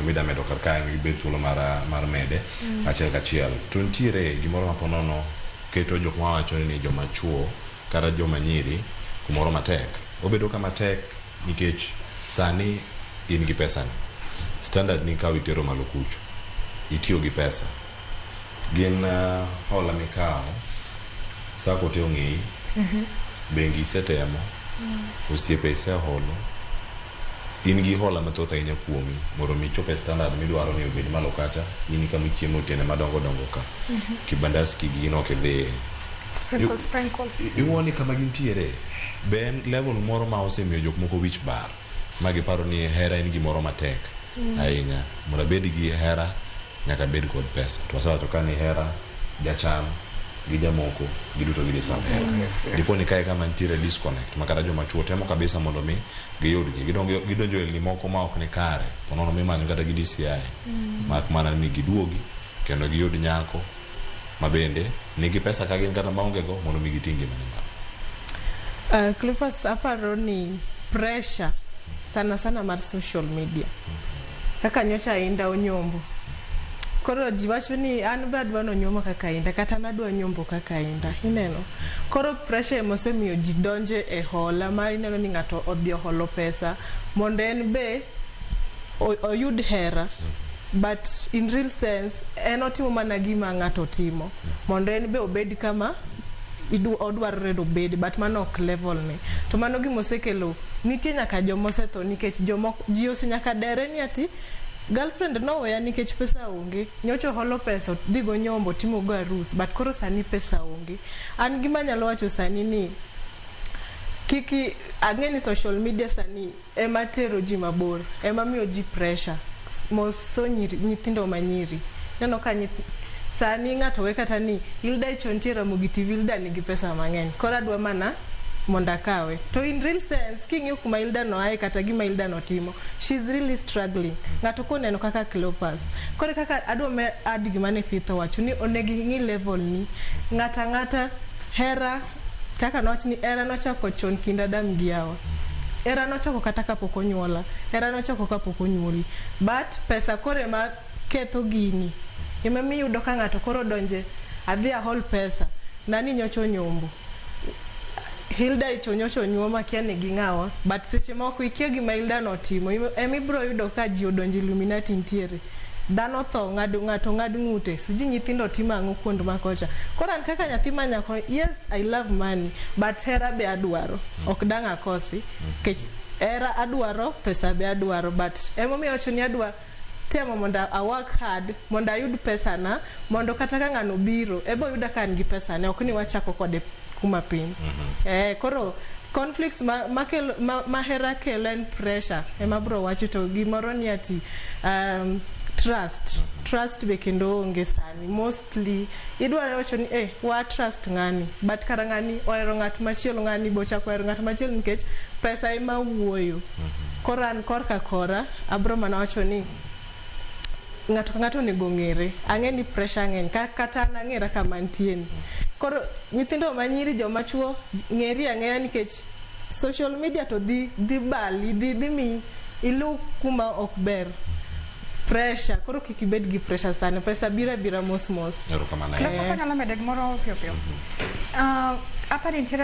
gino mida medo kar kae gibed thuolo mar mede achiel kachiel. To nitiere gimoro ma ponono keto jok ma wacho ni joma chuo kata joma nyiri kumoro matek. Obedo kama tek nikech sani in gi pesa ni. Standard ni kaw itero malo kucho. Itiyo gi pesa. Gin hola mikao sako te ong'ei bengi setemo osiepe ise holo in gi hola mathoth ahinya kuomi mondo mi chope standard midwaro ni obed malo kacha in kama chiemo otiende madongo dongo ka kibandaski gino kidhi sprinkle iwoni kama gintiere ben level moro ma osemiyo jok moko wich bar ma giparo ni hera en gimoro matek ahinya. Mondo bed gi hera nyaka bed kod pesa. To wasawacho ka ni hera jacham gi jamoko giduto gi deserve hera. Dipo ni kae kama nitiere disconnect makata joma chuo temo kabisa mondo mi giyudgi gidonjo e limoko ma ok ni kare ponono mi manyo kata gi DCI mak mana ni giduogi kendo giyud nyako mabende nigi pesa ka gin kata maonge go mondo mi gitingi mani. Clippers aparo ni pressure sana mar social media kaka nyocha inda onyombo. Koro jiwacho ni an be adwa no nyoma kaka inda kata nadwa nyombo kaka inda ineno. Koro pressure mosemiyo ji donje e hola mar ineno ni ngato odhi holo pesa mondo en be oyud hera but in real sense en otimo mana gima ngato timo mondo en be obed kama odwarore do bed but mano ok level ne. To mano gimosekelo nitie nyaka jomosetho nikech ji osinyaka dere ni ati girlfriend no weya nikech pesa onge nyocho holo pesa dhigo nyombo timo go arus but koro sani pesa onge. An gima nyalo wacho sani ni kiki ang'eni social media sani ema tero ji mabor ema miyo ji pressure moso nyithindo manyiri neno ka sani ng'ato we kata ni Hilda ichontiera mogi TV Hilda nigi pesa mang'eny koro adwa mana monda kawe. To in real sense king'iyo kuma Hilda no ae kata gima Hilda no timo she's really struggling. Ng'ato koneno kaka Cleopas kore kaka adwa me adi gima ne Fitho wacho ni onegi ng'i level ni ng'ata hera kaka noch ni era nochako chon kinda Adam gi Hawa. Era nochako kata kapok onyuola era nochako kapok onyuoli but pesa kore ma ketho gini ema mi yudo ka ng'ato koro donje adhi ahol pesa nani nyocho nyombo Hilda ichonyocho nyoma kiane gi ng'awa but seche moko ikia gima Hilda no timo emi bro yudo ka ji odonje Illuminati ntiere dhano tho ng'ato ng'ad ng'ute siji nyithindo timo ang'o kuond makocha. Koro an kaka nyathi manyako yes I love money but hera be adwaro ok dang' akosi kech era adwaro pesa be adwaro but emomiyo wacho ni adwa temo mondo I work hard mondo ayud pesa na mondo kata ka ng'ano biro ebo yuda ka an gi pesa ne ok ni wachako kode kuma piny. Koro conflicts mahera kelo en pressure ema bro wacho to gimoro ni ati trust be kendo onge sani mostly idwaro wacho ni wa trust ng'ani but kara ng'ani ohero ng'at machielo ng'ani bochako ohero ng'at machielo nikech pesa ema wuoyo. Koro an korka kora abro mana wacho ni ng'ato nego ng'ere ang'eni pressure ng'eny kata nang'era kama ntieni. Koro nyithindo manyiri joma chuo ng'eri ang'eya nikech social media to dhi bali dhi mi ilu kuma ok ber pressure koro kikibed gi pressure sana pesa bira mos. Klepasa nyalo mede gimoro pio. Apa nitiere